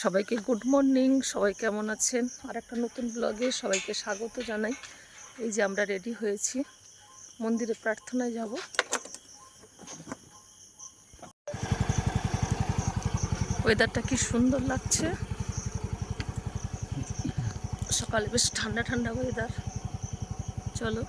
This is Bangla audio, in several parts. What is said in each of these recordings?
সবাইকে গুড মর্নিং। সবাই কেমন আছেন? আর একটা নতুন ব্লগে সবাইকে স্বাগত জানাই। এই যে আমরা রেডি হয়েছি, মন্দিরে প্রার্থনায় যাব। ওয়েদারটা কি সুন্দর লাগছে, সকালে বেশ ঠান্ডা ঠান্ডা ওয়েদার। চলো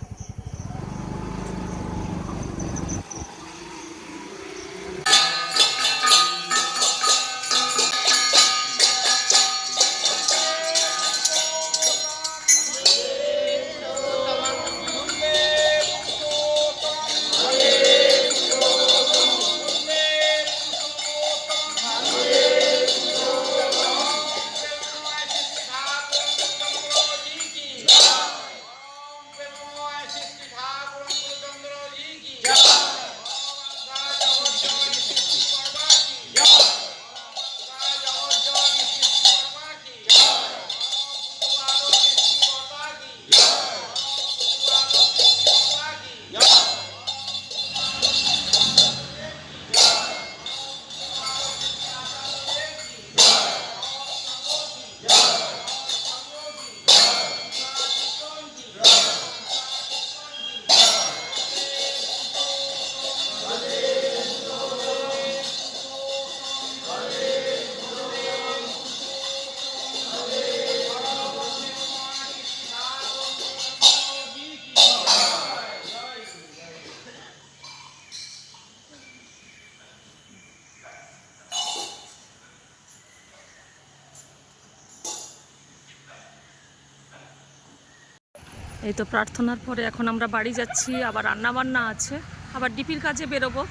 এই তো প্রার্থনার পরে এখন আমরা বাড়ি যাচ্ছি, আবার রান্না বান্না আছে, আবার ডিপির কাজে বেরোবো।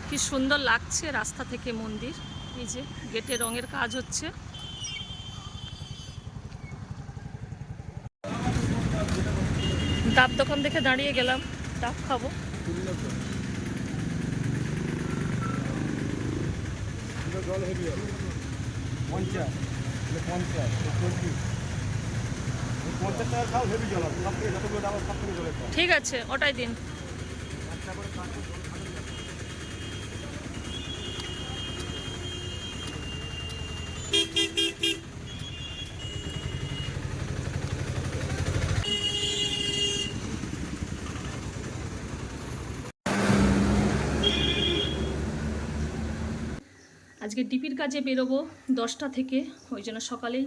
কি সুন্দর লাগছে রাস্তা থেকে মন্দির। এই যে গেটে রঙের কাজ হচ্ছে। ডাব দোকান দেখে দাঁড়িয়ে গেলাম, ডাব খাবো। ঠিক আছে, ওটাই দিন। আজকে ডিপির কাজে বেরোবো 10টা থেকে, ওই জন্য সকালেই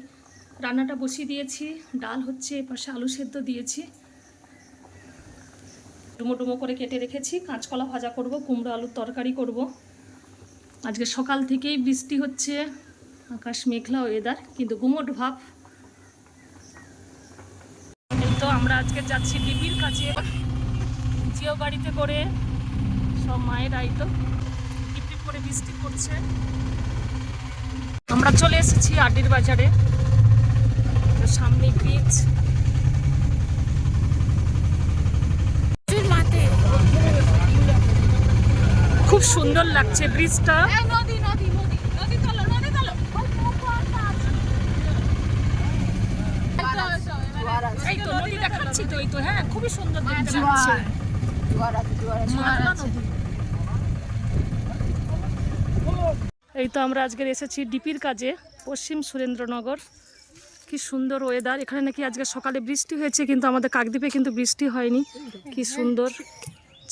রান্নাটা বসিয়ে দিয়েছি। ডাল হচ্ছে, এপাশে আলু সেদ্ধ দিয়েছি, ডুমো ডুমো করে কেটে রেখেছি। কাঁচকলা ভাজা করব, কুমড়ো আলুর তরকারি করব। আজকে সকাল থেকেই বৃষ্টি হচ্ছে, আকাশ মেঘলা ওয়েদার, কিন্তু গুমোট ভাব। এই তো আমরা আজকে যাচ্ছি ডিপির কাছে, জিও গাড়িতে করে। সব মায়েরাই তো, টিপ করে বৃষ্টি পড়ছে। আমরা চলে এসেছি আডির বাজারে, সামনে ব্রিজ। খুব সুন্দর লাগছে ব্রিজটা। এই তো নদী দেখাচ্ছি তো, এই তো, হ্যাঁ খুবই সুন্দর দেখতে লাগছে। এই তো আমরা আজকে এসেছি ডিপির কাজে, পশ্চিম সুরেন্দ্রনগর। কি সুন্দর ওয়েদার। এখানে নাকি আজকে সকালে বৃষ্টি হয়েছে, কিন্তু আমাদের কাকদ্বীপে কিন্তু বৃষ্টি হয়নি। কি সুন্দর,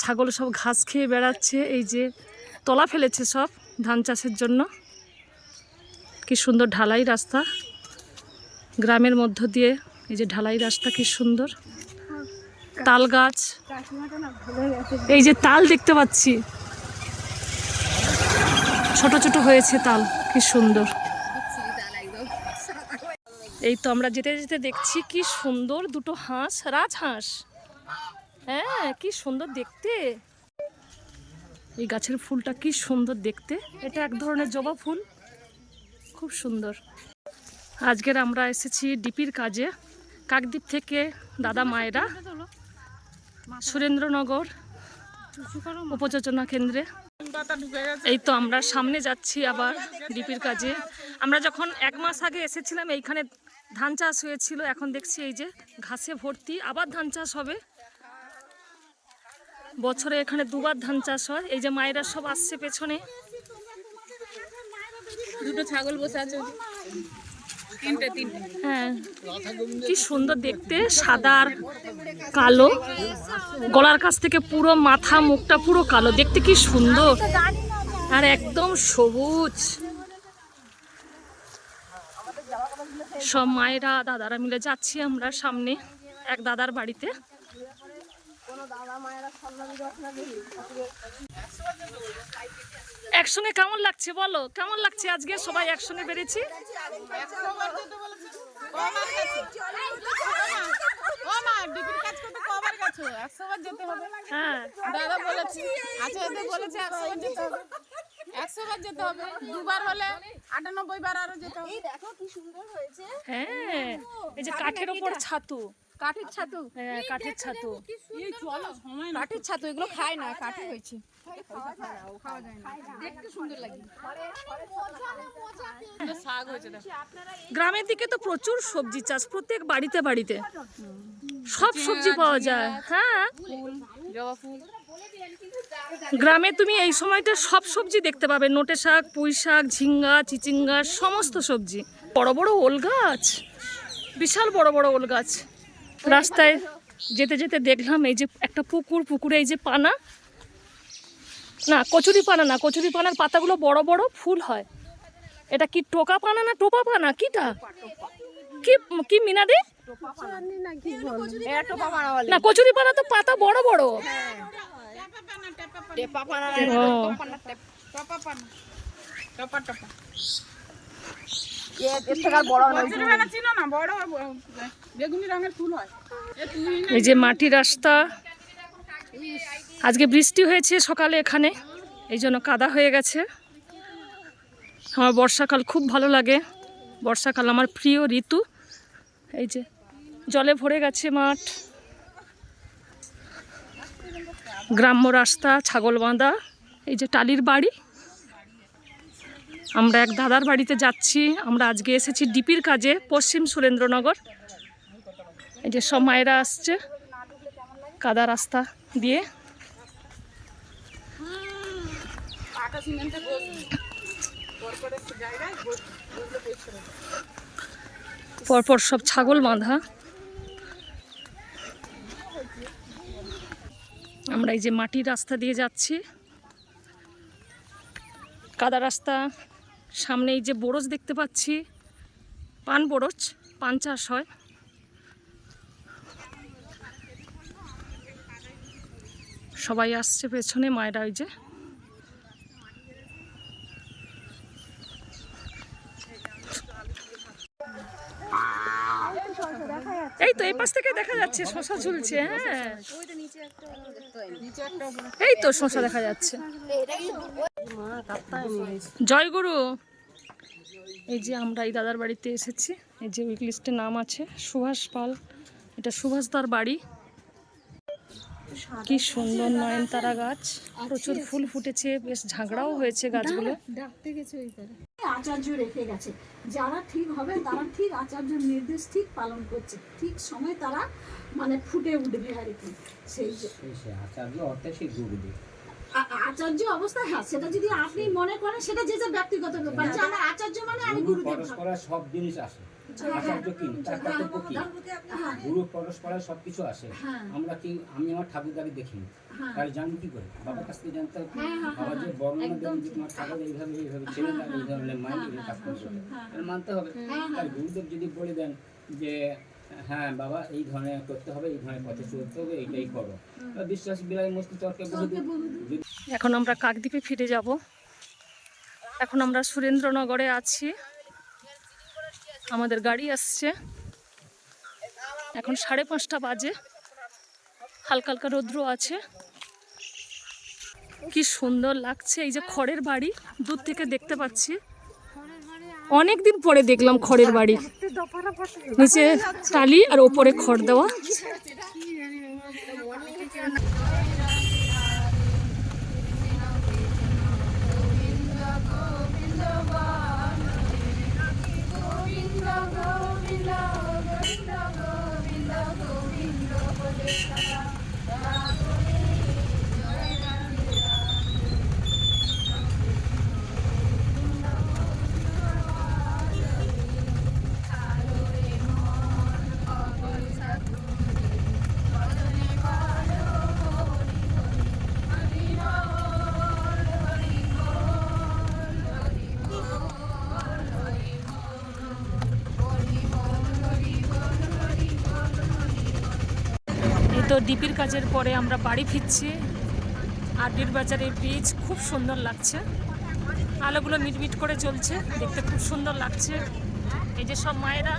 ছাগল সব ঘাস খেয়ে বেড়াচ্ছে। এই যে তলা ফেলেছে সব ধান চাষের জন্য। কি সুন্দর ঢালাই রাস্তা, গ্রামের মধ্য দিয়ে এই যে ঢালাই রাস্তা, কি সুন্দর। তাল গাছ, এই যে তাল দেখতে পাচ্ছি, ছোট ছোট হয়েছে তাল, কি সুন্দর। এই তো আমরা যেতে যেতে দেখছি কি সুন্দর দুটো হাঁস, রাজহাঁস। হ্যাঁ কি সুন্দর দেখতে। এই গাছের ফুলটা কি সুন্দর দেখতে, এটা এক ধরনের জবা ফুল, খুব সুন্দর। আজকের আমরা এসেছি ডিপির কাজে, কাকদ্বীপ থেকে দাদা মায়েরা, সুরেন্দ্রনগর উপযোজনা কেন্দ্রে। এই তো আমরা সামনে যাচ্ছি আবার ডিপির কাজে। আমরা যখন 1 মাস আগে এসেছিলাম, এইখানে ধান চাষ হয়েছিল, এখন দেখছি এই যে ঘাসে ভর্তি, আবার ধান চাষ হবে। বছরে এখানে 2বার ধান চাষ হয়। এই যে মায়েরা সব আসছে পেছনে, দুটো ছাগল বসে আছে, তিনটে। হ্যাঁ, কি সুন্দর দেখতে, সাদা আর কালো, গলার কাছ থেকে পুরো মাথা মুখটা পুরো কালো, দেখতে কি সুন্দর, আর একদম সবুজ। সব মায়েরা দাদারা মিলে যাচ্ছি আমরা সামনে এক দাদার বাড়িতে। একসঙ্গে কেমন লাগছে বলো, কেমন লাগছে আজকে সবাই একসঙ্গে বেরিয়েছি? হ্যাঁ, দাদা বলেছে, আচ্ছা বলেছে 100 বার যেতে হবে, 100 বার যেতে হবে, দুবার হলে 98 বার আরো যেতে হবে। দেখো কি সুন্দর হয়েছে। হ্যাঁ, এই যে কাঠের ওপর ছাতু, কাঠের ছাতু, হ্যাঁ কাঠের ছাতু, এই চলো সময় না, কাঠের ছাতু এগুলো খায় না, কাঠে হয়েছে, খাওয়া যায় না, দেখতে সুন্দর লাগে। শাক হয়েছে দেখো। গ্রামের দিকে তো প্রচুর সবজি চাষ, প্রত্যেক বাড়িতে বাড়িতে সব সবজি পাওয়া যায়। হ্যাঁ, জবা ফুল, গ্রামে তুমি এই সময়টা সব সবজি দেখতে পাবে, নোটে শাক, পুঁই শাক, ঝিঙ্গা, চিচিঙ্গা, সমস্ত সবজি। বড় বড় ওল গাছ, বিশাল বড় বড় ওল গাছ। রাস্তায় যেতে যেতে দেখলাম এই যে একটা পুকুর, পুকুরে এই যে পানা, না কচুরি পানা না, কচুরি পানার পাতাগুলো বড় বড় ফুল হয়। এটা কি টোকা পানা না টোপা পানা, কিটা কি কি মিনাদি? না কচুরি পানা তো পাতা বড় বড়। বেগুনি রঙের ফুল হয়। এই যে মাটির রাস্তা, আজকে বৃষ্টি হয়েছে সকালে এখানে, এই জন্য কাদা হয়ে গেছে। আমার বর্ষাকাল খুব ভালো লাগে, বর্ষাকাল আমার প্রিয় ঋতু। এই যে জলে ভরে গেছে মাঠ, গ্রাম্য রাস্তা, ছাগল বাঁধা, এই যে টালির বাড়ি। আমরা এক দাদার বাড়িতে যাচ্ছি, আমরা আজকে এসেছি ডিপির কাজে, পশ্চিম সুরেন্দ্রনগর। এই যে সব মায়েরা আসছে কাদা রাস্তা দিয়ে। পরপর সব ছাগল বাঁধা। আমরা এই যে মাটির রাস্তা দিয়ে যাচ্ছি, কাদা রাস্তা। সামনে এই যে বরজ দেখতে পাচ্ছি, পান বরজ, পান চাষ হয়। সবাই আসছে পেছনে, মায়েরা ওই যে। এই তো এই পাশ থেকে দেখা যাচ্ছে শশা ঝুলছে। হ্যাঁ, এই তো শশা দেখা যাচ্ছে। জয় গুরু। এই যে আমরা এই দাদার বাড়িতে এসেছি, এই যে উইক লিস্টে নাম আছে সুভাষ পাল, এটা সুভাষদার বাড়ি। কি সুন্দর নয়নতারা গাছ, প্রচুর ফুল ফুটেছে, বেশ ঝাগড়াও হয়েছে গাছগুলো। আচার্য রেখে গেছে, যারা ঠিক হবে তারা ঠিক আচার্যের নির্দেশ ঠিক পালন করছে, ঠিক সময় তারা মানে ফুটে উঠবে আর কি। সেই আচার্য অর্থে সেই গুরুদেব, আচার্য অবস্থা, হ্যাঁ সেটা যদি আপনি মনে করেন সেটা যে যে ব্যক্তিগত ব্যাপার, যে আমার আচার্য মানে আমি গুরুদেব। সব জিনিস আসে, আচার্য কি তার কর্তব্য কি, গুরু পরস্পরের সবকিছু আসে। আমরা কি, আমি আমার ঠাকুরদাকে দেখিনি, তাহলে জানবো কি করে? বাবার কাছ থেকে জানতে হবে। বাবা যে বর্ণনা দেবেন যে তোমার ঠাকুর এইভাবে এইভাবে ছেলে না, এই ধরনের মাইন্ড এগুলো কাজ করতে হবে, মানতে হবে। তাই গুরুদেব যদি বলে দেন যে হ্যাঁ বাবা এই ধরনের করতে হবে, এই ধরনের পথে চলতে হবে, এইটাই করো, বিশ্বাস বিলাই মস্তি তর্কে বহুদিন। এখন আমরা কাকদ্বীপে ফিরে যাব। এখন আমরা সুরেন্দ্রনগরে আছি, আমাদের গাড়ি আসছে। এখন 5:30 বাজে, হালকা হালকা রৌদ্র আছে। কি সুন্দর লাগছে, এই যে খড়ের বাড়ি দূর থেকে দেখতে পাচ্ছি। অনেকদিন পরে দেখলাম খড়ের বাড়ি, নিচে টালি আর ওপরে খড় দেওয়া। তো ডিপির কাজের পরে আমরা বাড়ি ফিরছি। আরডির বাজারের ব্রিজ খুব সুন্দর লাগছে, আলোগুলো মিটমিট করে জ্বলছে, দেখতে খুব সুন্দর লাগছে। এই যে সব মায়েরা